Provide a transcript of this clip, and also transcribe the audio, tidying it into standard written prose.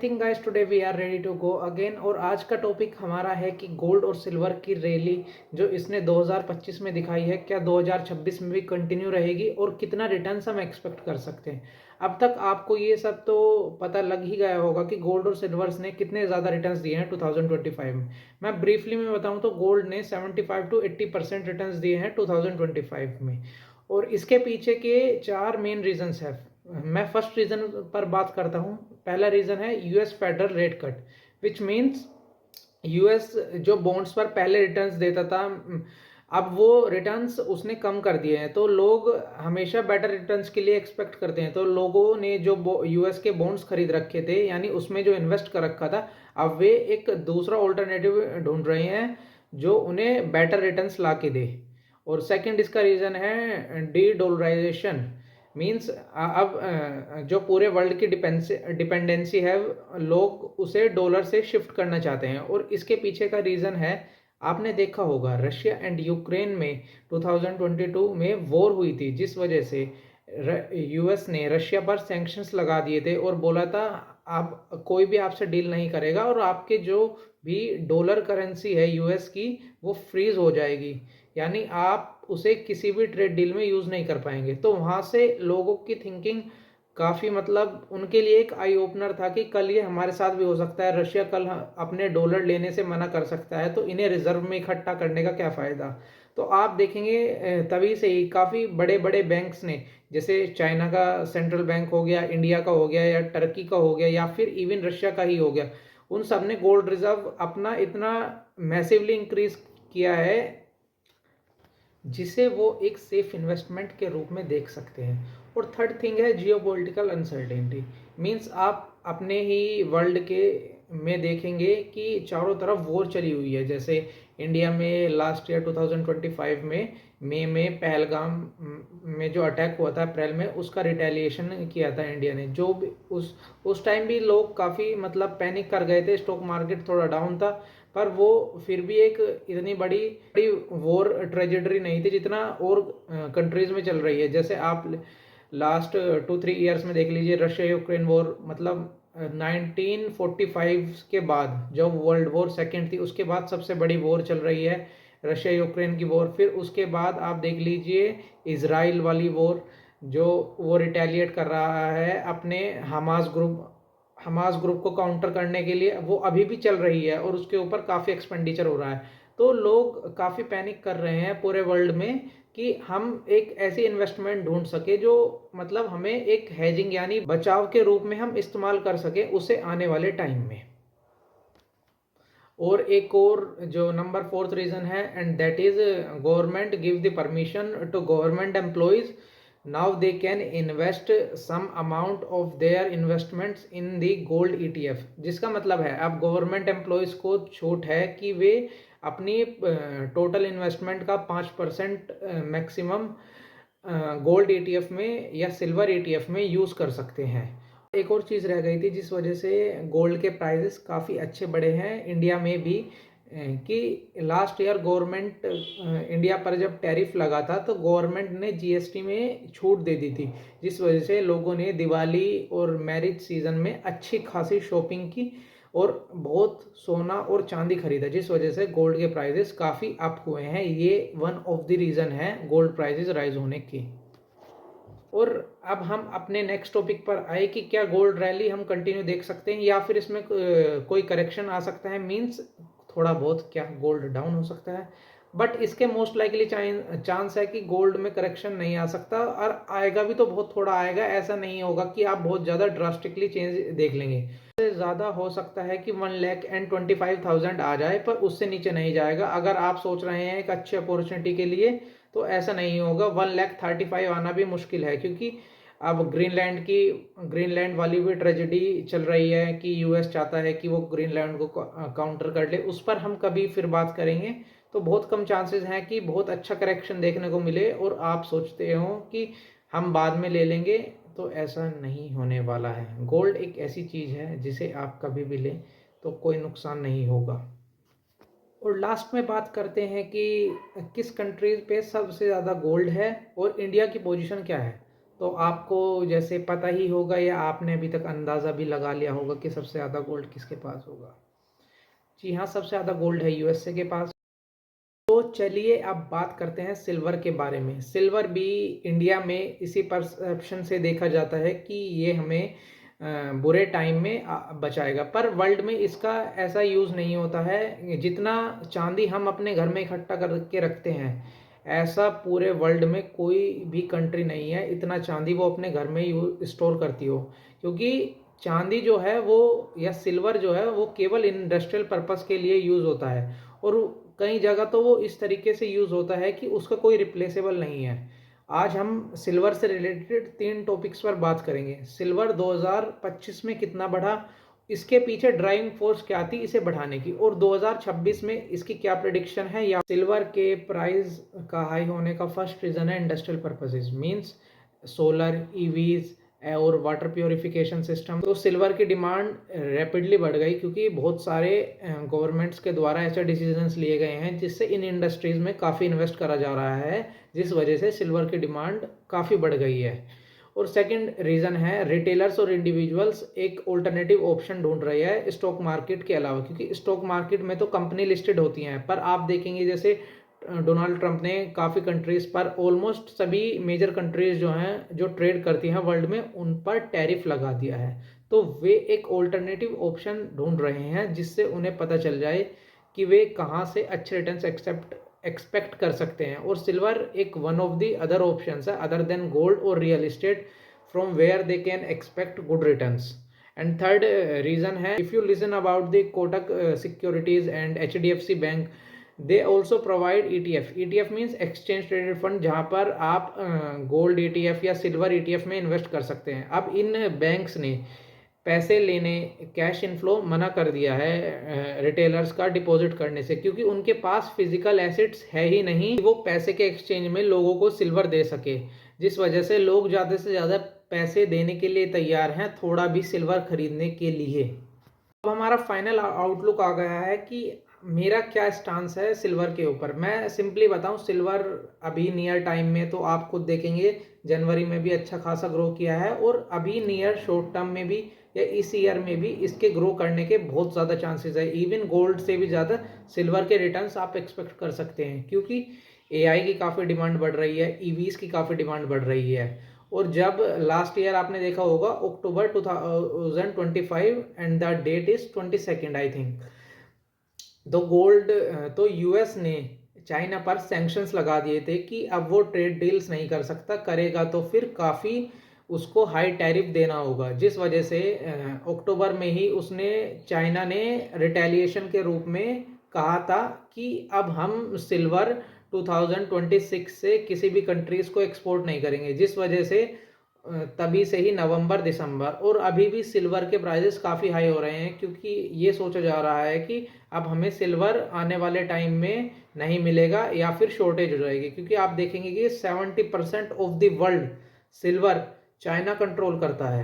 Think guys today we are ready to go again. और आज का टॉपिक हमारा है कि गोल्ड और सिल्वर की रैली जो इसने 2025 में दिखाई है, क्या 2026 में भी कंटिन्यू रहेगी और कितना रिटर्न्स हम एक्सपेक्ट कर सकते हैं। अब तक आपको ये सब तो पता लग ही गया होगा कि गोल्ड और सिल्वर्स ने कितने ज़्यादा रिटर्न्स दिए हैं 2025 में। मैं ब्रीफली में बताऊं तो गोल्ड ने 75 to 80% रिटर्न्स दिए हैं 2025 में। और इसके पीछे के चार मेन रीजंस हैं। मैं फर्स्ट रीजन पर बात करता हूँ। पहला रीजन है US federal rate cut, which means US जो बॉन्ड्स पर पहले रिटर्न्स देता था, अब वो रिटर्न्स उसने कम कर दिए हैं। तो लोग हमेशा बेटर रिटर्न्स के लिए एक्सपेक्ट करते हैं। तो लोगों ने जो यूएस के बॉन्ड्स खरीद रखे थे, यानी उसमें जो इन्वेस्ट कर रखा था, अब वे एक दूसरा ऑल्टरनेटिव ढूंढ रहे हैं जो उन्हें बेटर रिटर्न्स ला के दे। और सेकंड इसका रीज़न है डी डॉलराइजेशन। मीन्स अब जो पूरे वर्ल्ड की डिपेंडेंसी है, लोग उसे डॉलर से शिफ्ट करना चाहते हैं। और इसके पीछे का रीज़न है, आपने देखा होगा रशिया एंड यूक्रेन में 2022 में वॉर हुई थी, जिस वजह से यूएस ने रशिया पर सैंक्शंस लगा दिए थे और बोला था आप कोई भी आपसे डील नहीं करेगा और आपके जो भी डॉलर करेंसी है यूएस की वो फ्रीज हो जाएगी, यानी आप उसे किसी भी ट्रेड डील में यूज़ नहीं कर पाएंगे। तो वहाँ से लोगों की थिंकिंग काफ़ी, मतलब उनके लिए एक आई ओपनर था कि कल ये हमारे साथ भी हो सकता है, रशिया कल अपने डॉलर लेने से मना कर सकता है, तो इन्हें रिजर्व में इकट्ठा करने का क्या फ़ायदा। तो आप देखेंगे तभी से ही काफ़ी बड़े बड़े बैंक्स ने, जैसे चाइना का सेंट्रल बैंक हो गया, इंडिया का हो गया, या टर्की का हो गया, या फिर इवन रशिया का ही हो गया, उन सब ने गोल्ड रिजर्व अपना इतना मैसिवली इंक्रीज किया है जिसे वो एक सेफ इन्वेस्टमेंट के रूप में देख सकते हैं। और थर्ड थिंग है जियोपॉलिटिकल अनसर्टेनिटी। मींस आप अपने ही वर्ल्ड के में देखेंगे कि चारों तरफ वॉर चली हुई है। जैसे इंडिया में लास्ट ईयर 2025 में मई में पहलगाम में जो अटैक हुआ था अप्रैल में, उसका रिटेलिएशन किया था इंडिया ने। जो भी उस टाइम भी लोग काफ़ी मतलब पैनिक कर गए थे, स्टॉक मार्केट थोड़ा डाउन था, पर वो फिर भी एक इतनी बड़ी वॉर ट्रेजेडरी नहीं थी जितना और कंट्रीज में चल रही है। जैसे आप लास्ट 2-3 ईयर्स में देख लीजिए, रशिया यूक्रेन वॉर, मतलब 1945 के बाद जब वर्ल्ड वॉर सेकेंड थी, उसके बाद सबसे बड़ी वॉर चल रही है रशिया यूक्रेन की वॉर। फिर उसके बाद आप देख लीजिए इजराइल वाली वॉर, जो वो रिटेलिएट कर रहा है अपने हमास ग्रुप को काउंटर करने के लिए, वो अभी भी चल रही है और उसके ऊपर काफ़ी एक्सपेंडिचर हो रहा है। तो लोग काफ़ी पैनिक कर रहे हैं पूरे वर्ल्ड में कि हम एक ऐसी इन्वेस्टमेंट ढूंढ सके जो मतलब हमें एक हेजिंग यानी बचाव के रूप में हम इस्तेमाल कर सके उसे आने वाले टाइम में। और एक और जो नंबर फोर्थ रीजन है, and that is government give the permission to government employees, now they can invest some amount of their investments in the gold ETF. जिसका मतलब है अब गवर्नमेंट एम्प्लॉयज को छूट है कि वे अपनी टोटल इन्वेस्टमेंट का 5% मैक्सिमम गोल्ड ईटीएफ में या सिल्वर ईटीएफ में यूज़ कर सकते हैं। एक और चीज़ रह गई थी जिस वजह से गोल्ड के प्राइसेस काफ़ी अच्छे बढ़े हैं इंडिया में भी, कि लास्ट ईयर गवर्नमेंट इंडिया पर जब टैरिफ लगा था तो गवर्नमेंट ने जीएसटी में छूट दे दी थी, जिस वजह से लोगों ने दिवाली और मैरिज सीजन में अच्छी खासी शॉपिंग की और बहुत सोना और चांदी खरीदा, जिस वजह से गोल्ड के प्राइसेस काफ़ी अप हुए हैं। ये वन ऑफ द रीज़न है गोल्ड प्राइसेस राइज होने की। और अब हम अपने नेक्स्ट टॉपिक पर आए कि क्या गोल्ड रैली हम कंटिन्यू देख सकते हैं या फिर इसमें कोई करेक्शन आ सकता है। मींस थोड़ा बहुत क्या गोल्ड डाउन हो सकता है, बट इसके मोस्ट लाइकली चांस है कि गोल्ड में करेक्शन नहीं आ सकता, और आएगा भी तो बहुत थोड़ा आएगा। ऐसा नहीं होगा कि आप बहुत ज़्यादा ड्रास्टिकली चेंज देख लेंगे। ज़्यादा हो सकता है कि 1,25,000 आ जाए, पर उससे नीचे नहीं जाएगा। अगर आप सोच रहे हैं एक अच्छी अपॉर्चुनिटी के लिए तो ऐसा नहीं होगा। 1,35,000 आना भी मुश्किल है, क्योंकि अब ग्रीनलैंड वाली भी ट्रेजेडी चल रही है कि यूएस चाहता है कि वो ग्रीनलैंड को काउंटर कर ले। उस पर हम कभी फिर बात करेंगे। तो बहुत कम चांसेस हैं कि बहुत अच्छा करेक्शन देखने को मिले और आप सोचते हो कि हम बाद में ले लेंगे, तो ऐसा नहीं होने वाला है। गोल्ड एक ऐसी चीज़ है जिसे आप कभी भी लें तो कोई नुकसान नहीं होगा। और लास्ट में बात करते हैं कि किस कंट्रीज पे सबसे ज़्यादा गोल्ड है और इंडिया की पोजीशन क्या है। तो आपको जैसे पता ही होगा या आपने अभी तक अंदाज़ा भी लगा लिया होगा कि सबसे ज़्यादा गोल्ड किसके पास होगा। जी हाँ, सबसे ज़्यादा गोल्ड है यूएसए के पास। तो चलिए अब बात करते हैं सिल्वर के बारे में। सिल्वर भी इंडिया में इसी परसेप्शन से देखा जाता है कि ये हमें बुरे टाइम में बचाएगा, पर वर्ल्ड में इसका ऐसा यूज़ नहीं होता है। जितना चांदी हम अपने घर में इकट्ठा करके रखते हैं, ऐसा पूरे वर्ल्ड में कोई भी कंट्री नहीं है इतना चांदी वो अपने घर में स्टोर करती हो। क्योंकि चांदी जो है वो या सिल्वर जो है वो केवल इंडस्ट्रियल पर्पस के लिए यूज़ होता है, और कई जगह तो वो इस तरीके से यूज़ होता है कि उसका कोई रिप्लेसेबल नहीं है। आज हम सिल्वर से रिलेटेड 3 टॉपिक्स पर बात करेंगे। सिल्वर 2025 में कितना बढ़ा, इसके पीछे ड्राइविंग फोर्स क्या थी इसे बढ़ाने की, और 2026 में इसकी क्या प्रेडिक्शन है। या सिल्वर के प्राइस का हाई होने का फर्स्ट रीज़न है industrial purposes, means solar, EVs और वाटर प्योरिफिकेशन सिस्टम। तो सिल्वर की डिमांड रैपिडली बढ़ गई क्योंकि बहुत सारे गवर्नमेंट्स के द्वारा ऐसे डिसीजंस लिए गए हैं जिससे इन इंडस्ट्रीज़ में काफ़ी इन्वेस्ट करा जा रहा है, जिस वजह से सिल्वर की डिमांड काफ़ी बढ़ गई है। और सेकंड रीज़न है रिटेलर्स और इंडिविजुअल्स एक ऑल्टरनेटिव ऑप्शन ढूंढ रहे हैं स्टॉक मार्केट के अलावा, क्योंकि स्टॉक मार्केट में तो कंपनी लिस्टेड होती हैं, पर आप देखेंगे जैसे डोनाल्ड ट्रंप ने काफ़ी कंट्रीज़ पर, ऑलमोस्ट सभी मेजर कंट्रीज़ जो हैं जो ट्रेड करती हैं वर्ल्ड में, उन पर टैरिफ लगा दिया है। तो वे एक ऑल्टरनेटिव ऑप्शन ढूंढ रहे हैं जिससे उन्हें पता चल जाए कि वे कहाँ से अच्छे रिटर्न्स एक्सपेक्ट कर सकते हैं। और सिल्वर एक one of the other options है अदर देन गोल्ड और real estate from where they can expect good returns. And third reason है, if you listen about the Kotak securities and HDFC bank, they also provide ETF. ETF means exchange traded fund, जहाँ पर आप gold ETF या silver ETF में invest कर सकते हैं। अब इन बैंक्स ने पैसे लेने, कैश इनफ्लो मना कर दिया है रिटेलर्स का डिपॉजिट करने से, क्योंकि उनके पास फिजिकल एसेट्स है ही नहीं वो पैसे के एक्सचेंज में लोगों को सिल्वर दे सके, जिस वजह से लोग ज़्यादा से ज़्यादा पैसे देने के लिए तैयार हैं थोड़ा भी सिल्वर खरीदने के लिए। अब हमारा फाइनल आउटलुक आ गया है कि मेरा क्या स्टांस है सिल्वर के ऊपर। मैं सिंपली बताऊं, सिल्वर अभी नियर टाइम में तो आप खुद देखेंगे जनवरी में भी अच्छा खासा ग्रो किया है, और अभी नियर शॉर्ट टर्म में भी या इस ईयर में भी इसके ग्रो करने के बहुत ज़्यादा चांसेस है। इवन गोल्ड से भी ज़्यादा सिल्वर के रिटर्न्स आप एक्सपेक्ट कर सकते हैं, क्योंकि एआई की काफ़ी डिमांड बढ़ रही है, ईवीज की काफ़ी डिमांड बढ़ रही है। और जब लास्ट ईयर आपने देखा होगा October 2025 and the date is 22 I think, तो गोल्ड तो यूएस ने चाइना पर सैंक्शंस लगा दिए थे कि अब वो ट्रेड डील्स नहीं कर सकता, करेगा तो फिर काफ़ी उसको हाई टैरिफ देना होगा, जिस वजह से अक्टूबर में ही उसने चाइना ने रिटेलिएशन के रूप में कहा था कि अब हम सिल्वर 2026 से किसी भी कंट्रीज़ को एक्सपोर्ट नहीं करेंगे, जिस वजह से तभी से ही नवंबर दिसंबर और अभी भी सिल्वर के प्राइसेस काफ़ी हाई हो रहे हैं, क्योंकि ये सोचा जा रहा है कि अब हमें सिल्वर आने वाले टाइम में नहीं मिलेगा या फिर शॉर्टेज हो जाएगी। क्योंकि आप देखेंगे कि 70% of the world silver China control करता है।